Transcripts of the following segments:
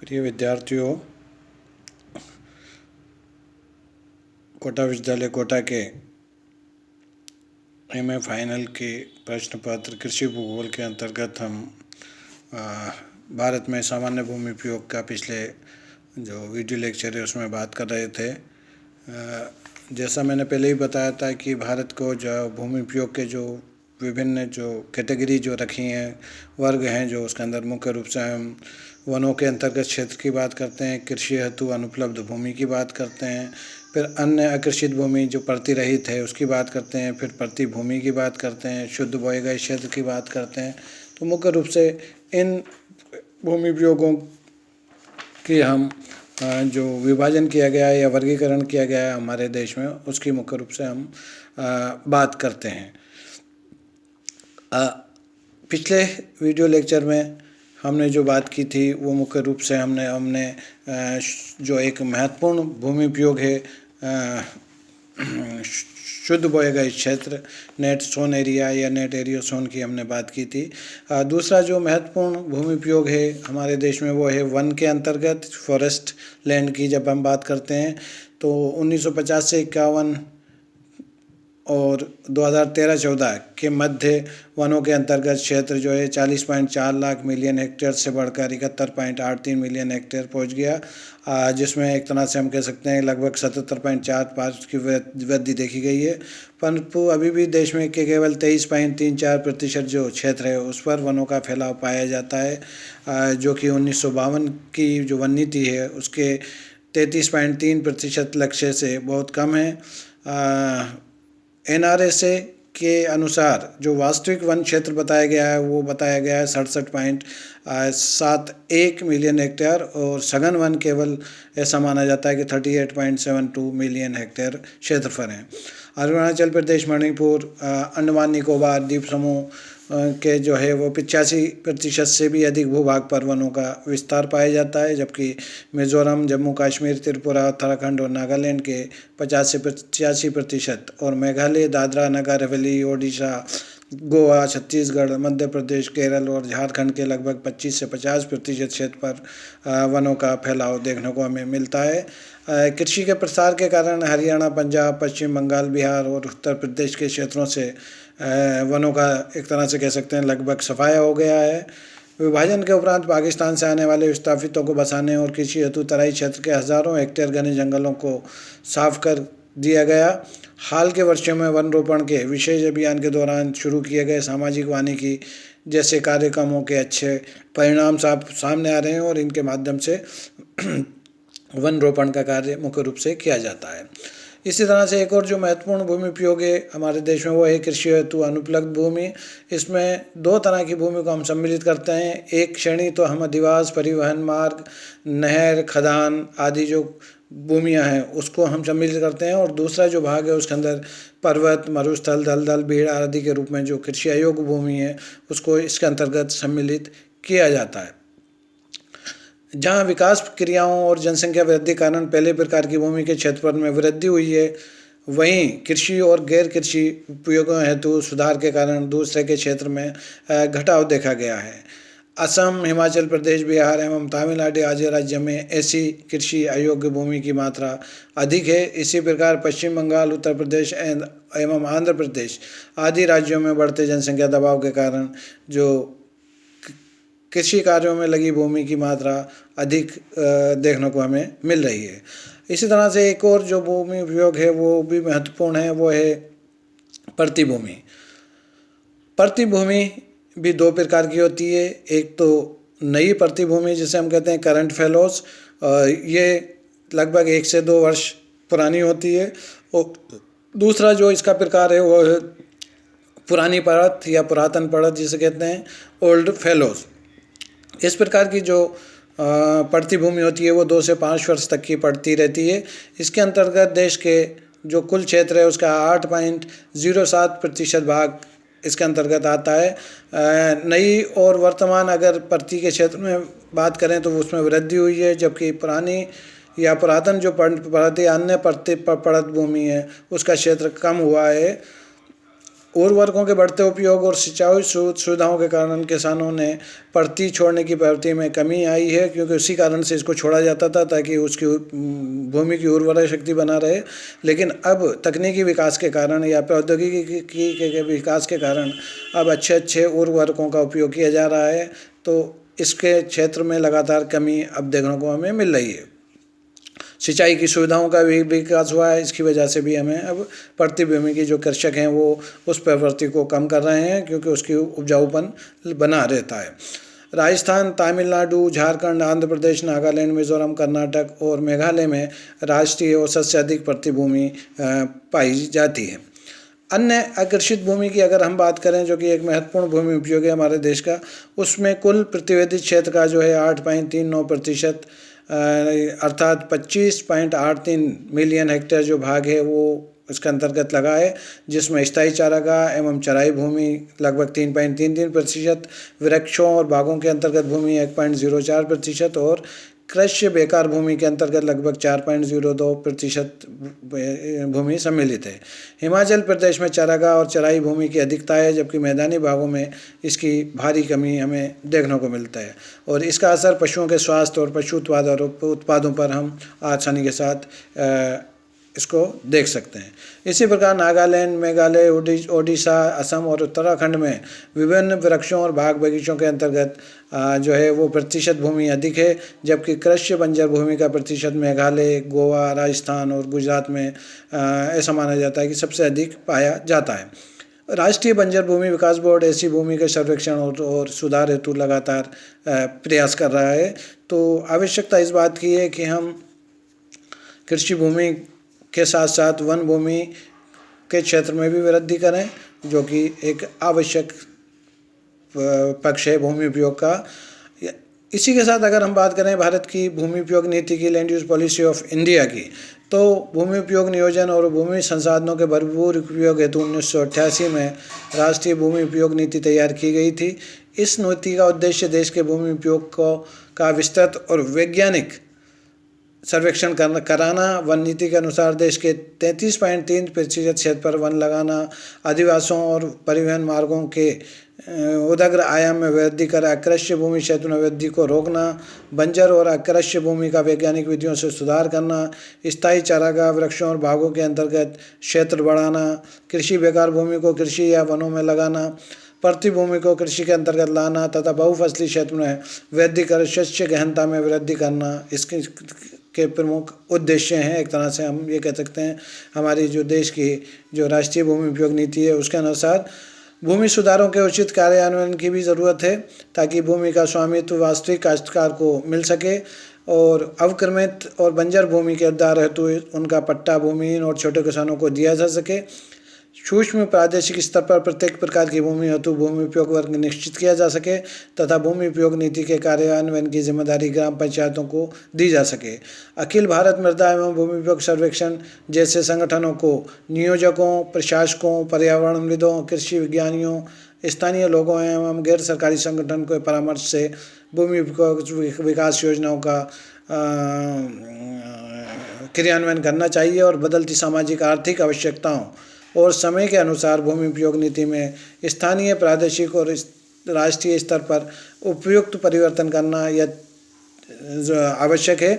प्रिय विद्यार्थियों, कोटा विश्वविद्यालय कोटा के एमए फाइनल के प्रश्न पत्र कृषि भूगोल के अंतर्गत हम भारत में सामान्य भूमि उपयोग का पिछले जो वीडियो लेक्चर है उसमें बात कर रहे थे। जैसा मैंने पहले ही बताया था कि भारत को जो भूमि उपयोग के जो विभिन्न जो कैटेगरी जो रखी हैं, वर्ग हैं, जो उसके अंदर मुख्य रूप से हम वनों के अंतर्गत क्षेत्र की बात करते हैं, कृषि हेतु अनुपलब्ध भूमि की बात करते हैं, फिर अन्य अकृषित भूमि जो परती रहित है उसकी बात करते हैं, फिर परती भूमि की बात करते हैं, शुद्ध बोए गए क्षेत्र की बात करते हैं। तो मुख्य रूप से इन भूमि उपयोगों की हम जो विभाजन किया गया है या वर्गीकरण किया गया है हमारे देश में, उसकी मुख्य रूप से हम बात करते हैं। पिछले वीडियो लेक्चर में हमने जो बात की थी वो मुख्य रूप से हमने जो एक महत्वपूर्ण भूमि उपयोग है शुद्ध बोए गए क्षेत्र, नेट सोन एरिया या नेट एरिया सोन की हमने बात की थी। दूसरा जो महत्वपूर्ण भूमि उपयोग है हमारे देश में वो है वन के अंतर्गत फॉरेस्ट लैंड की। जब हम बात करते हैं तो 1950 से 51 और 2013-14 के मध्य वनों के अंतर्गत क्षेत्र जो है 40.4 लाख मिलियन हेक्टेयर से बढ़कर 71.83 मिलियन हेक्टेयर पहुंच गया, जिसमें एक तरह से हम कह सकते हैं लगभग 77.45 की वृद्धि देखी गई है। परंतु अभी भी देश में केवल 23.34% जो क्षेत्र है उस पर वनों का फैलाव पाया जाता है, जो कि 1952 की जो वन नीति है उसके 33.3% लक्ष्य से बहुत कम है। NRSA के अनुसार जो वास्तविक वन क्षेत्र बताया गया है वो बताया गया है 67.71 मिलियन हेक्टेयर, और सघन वन केवल ऐसा माना जाता है कि 38.72 मिलियन हेक्टेयर क्षेत्रफल है। अरुणाचल प्रदेश, मणिपुर, अंडमान निकोबार द्वीप समूह के जो है वो 85% से भी अधिक भूभाग पर वनों का विस्तार पाया जाता है, जबकि मिजोरम, जम्मू कश्मीर, त्रिपुरा, उत्तराखंड और नागालैंड के 50 से 85% और मेघालय, दादरा नगर हवेली, ओडिशा, गोवा, छत्तीसगढ़, मध्य प्रदेश, केरल और झारखंड के लगभग 25 से 50% क्षेत्र पर वनों का फैलाव देखने को हमें मिलता है। कृषि के प्रसार के कारण हरियाणा, पंजाब, पश्चिम बंगाल, बिहार और उत्तर प्रदेश के क्षेत्रों से वनों का एक तरह से कह सकते हैं लगभग सफाया हो गया है। विभाजन के उपरांत पाकिस्तान से आने वाले विस्थापितों को बसाने और कृषि हेतु तराई क्षेत्र के हज़ारों हेक्टेयर घने जंगलों को साफ कर दिया गया। हाल के वर्षों में वन रोपण के विशेष अभियान के दौरान शुरू किए गए सामाजिक वानिकी जैसे कार्यक्रमों के अच्छे परिणाम सामने आ रहे हैं और इनके माध्यम से वन रोपण का कार्य मुख्य रूप से किया जाता है। इसी तरह से एक और जो महत्वपूर्ण भूमि उपयोग है हमारे देश में वो है कृषि हेतु अनुपलब्ध भूमि। इसमें दो तरह की भूमि को हम सम्मिलित करते हैं। एक श्रेणी तो हम अधिवास, परिवहन मार्ग, नहर, खदान आदि जो भूमियां हैं उसको हम सम्मिलित करते हैं, और दूसरा जो भाग है उसके अंदर पर्वत, मरुस्थल, दलदल, बीड़ आदि के रूप में जो कृषि अयोग्य भूमि है उसको इसके अंतर्गत सम्मिलित किया जाता है। जहाँ विकास क्रियाओं और जनसंख्या वृद्धि कारण पहले प्रकार की भूमि के क्षेत्रफल में वृद्धि हुई है, वहीं कृषि और गैर कृषि उपयोगों हेतु सुधार के कारण दूसरे के क्षेत्र में घटाव देखा गया है। असम, हिमाचल प्रदेश, बिहार एवं तमिलनाडु आदि राज्य में ऐसी कृषि अयोग्य भूमि की मात्रा अधिक है। इसी प्रकार पश्चिम बंगाल, उत्तर प्रदेश एवं आंध्र प्रदेश आदि राज्यों में बढ़ते जनसंख्या दबाव के कारण जो कृषि कार्यों में लगी भूमि की मात्रा अधिक देखने को हमें मिल रही है। इसी तरह से एक और जो भूमि उपयोग है वो भी महत्वपूर्ण है, वो है परती भूमि। परती भूमि भी दो प्रकार की होती है। एक तो नई परती भूमि जिसे हम कहते हैं करंट फेलोज, ये लगभग 1 से 2 वर्ष पुरानी होती है, और दूसरा जो इसका प्रकार है वो है पुरानी परत या पुरातन परत जिसे कहते हैं ओल्ड फेलोज। इस प्रकार की जो पड़ती भूमि होती है वो 2 से 5 वर्ष तक की पड़ती रहती है। इसके अंतर्गत देश के जो कुल क्षेत्र है उसका 8.07% भाग इसके अंतर्गत आता है। नई और वर्तमान अगर पड़ती के क्षेत्र में बात करें तो उसमें वृद्धि हुई है, जबकि पुरानी या पुरातन जो पड़ती अन्य पड़त भूमि है उसका क्षेत्र कम हुआ है। उर्वरकों के बढ़ते उपयोग और सिंचाई सुविधाओं के कारण किसानों ने पड़ती छोड़ने की प्रवृत्ति में कमी आई है, क्योंकि उसी कारण से इसको छोड़ा जाता था ताकि उसकी भूमि की उर्वरा शक्ति बना रहे। लेकिन अब तकनीकी विकास के कारण या प्रौद्योगिकी के विकास के कारण अब अच्छे अच्छे उर्वरकों का उपयोग किया जा रहा है, तो इसके क्षेत्र में लगातार कमी अब देखने को हमें मिल रही है। सिंचाई की सुविधाओं का भी विकास हुआ है, इसकी वजह से भी हमें अब पड़ती भूमि की जो कृषक हैं वो उस प्रवृत्ति को कम कर रहे हैं, क्योंकि उसकी उपजाऊपन बना रहता है। राजस्थान, तमिलनाडु, झारखंड, आंध्र प्रदेश, नागालैंड, मिजोरम, कर्नाटक और मेघालय में राष्ट्रीय औसत से अधिक पड़ती भूमि पाई जाती है। अन्य आकर्षित भूमि की अगर हम बात करें, जो कि एक महत्वपूर्ण भूमि उपयोग है हमारे देश का, उसमें कुल प्रतिवेदित क्षेत्र का जो है 8.39% अर्थात 25.83 मिलियन हेक्टेयर जो भाग है वो इसके अंतर्गत लगा है, जिसमें स्थायी चारागाह एवं चराई भूमि लगभग 3.33%, वृक्षों और बागों के अंतर्गत भूमि 1.04% और कृषि बेकार भूमि के अंतर्गत लगभग 4.02% भूमि सम्मिलित है। हिमाचल प्रदेश में चारागाह और चराई भूमि की अधिकता है, जबकि मैदानी भागों में इसकी भारी कमी हमें देखने को मिलता है, और इसका असर पशुओं के स्वास्थ्य और पशु उत्पादों पर हम आसानी के साथ इसको देख सकते हैं। इसी प्रकार नागालैंड, मेघालय, ओडिशा, असम और उत्तराखंड में विभिन्न वृक्षों और बाग बगीचों के अंतर्गत जो है वो प्रतिशत भूमि अधिक है, जबकि कृषि बंजर भूमि का प्रतिशत मेघालय, गोवा, राजस्थान और गुजरात में ऐसा माना जाता है कि सबसे अधिक पाया जाता है। राष्ट्रीय बंजर भूमि विकास बोर्ड ऐसी भूमि के सर्वेक्षण और सुधार हेतु लगातार प्रयास कर रहा है। तो आवश्यकता इस बात की है कि हम कृषि भूमि के साथ साथ वन भूमि के क्षेत्र में भी वृद्धि करें, जो कि एक आवश्यक पक्ष है भूमि उपयोग का। इसी के साथ अगर हम बात करें भारत की भूमि उपयोग नीति की, land use policy of India की, तो भूमि उपयोग नियोजन और भूमि संसाधनों के भरपूर उपयोग हेतु 1988 में राष्ट्रीय भूमि उपयोग नीति तैयार की गई थी। इस नीति का उद्देश्य देश के भूमि उपयोग का विस्तृत और वैज्ञानिक सर्वेक्षण कराना, वन नीति के अनुसार देश के 33.3% क्षेत्र पर वन लगाना, अधिवासों और परिवहन मार्गों के उदग्र आयाम में वृद्धि कर अकृष्य भूमि क्षेत्र में वृद्धि को रोकना, बंजर और अकृष्य भूमि का वैज्ञानिक विधियों से सुधार करना, स्थायी चारागाह, वृक्षों और बागों के अंतर्गत क्षेत्र बढ़ाना, कृषि बेकार भूमि को कृषि या वनों में लगाना, पड़ती भूमि को कृषि के अंतर्गत लाना तथा बहुफसली क्षेत्र में वृद्धि कर शस्य गहनता में वृद्धि करना इसके के प्रमुख उद्देश्य हैं। एक तरह से हम ये कह सकते हैं हमारी जो देश की जो राष्ट्रीय भूमि उपयोग नीति है उसके अनुसार भूमि सुधारों के उचित कार्यान्वयन की भी ज़रूरत है, ताकि भूमि का स्वामित्व वास्तविक काश्तकार को मिल सके और अवक्रमित और बंजर भूमि के उद्धार हेतु उनका पट्टा भूमिहीन और छोटे किसानों को दिया जा सके। सूक्ष्म प्रादेशिक स्तर पर प्रत्येक प्रकार की भूमि हेतु भूमि उपयोग वर्ग निश्चित किया जा सके तथा भूमि उपयोग नीति के कार्यान्वयन की जिम्मेदारी ग्राम पंचायतों को दी जा सके। अखिल भारत मृदा एवं भूमि उपयोग सर्वेक्षण जैसे संगठनों को नियोजकों, प्रशासकों, पर्यावरणविदों, कृषि विज्ञानियों, स्थानीय लोगों एवं गैर सरकारी संगठन के परामर्श से भूमि उपयोग विकास योजनाओं का क्रियान्वयन करना चाहिए और बदलती सामाजिक आर्थिक आवश्यकताओं और समय के अनुसार भूमि उपयोग नीति में स्थानीय, प्रादेशिक और राष्ट्रीय स्तर पर उपयुक्त परिवर्तन करना आवश्यक है।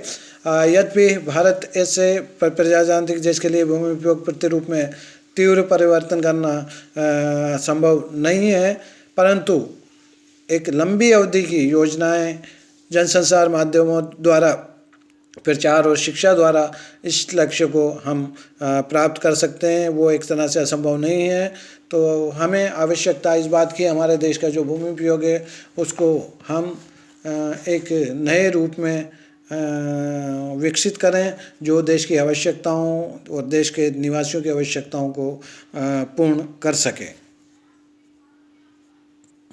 यद्यपि भारत ऐसे प्रजातांत्रिक देश के लिए भूमि उपयोग प्रतिरूप में तीव्र परिवर्तन करना संभव नहीं है, परंतु एक लंबी अवधि की योजनाएं जनसंचार माध्यमों द्वारा प्रचार और शिक्षा द्वारा इस लक्ष्य को हम प्राप्त कर सकते हैं। वो एक तरह से असंभव नहीं है। तो हमें आवश्यकता इस बात की हमारे देश का जो भूमि उपयोग है उसको हम एक नए रूप में विकसित करें, जो देश की आवश्यकताओं और देश के निवासियों की आवश्यकताओं को पूर्ण कर सके।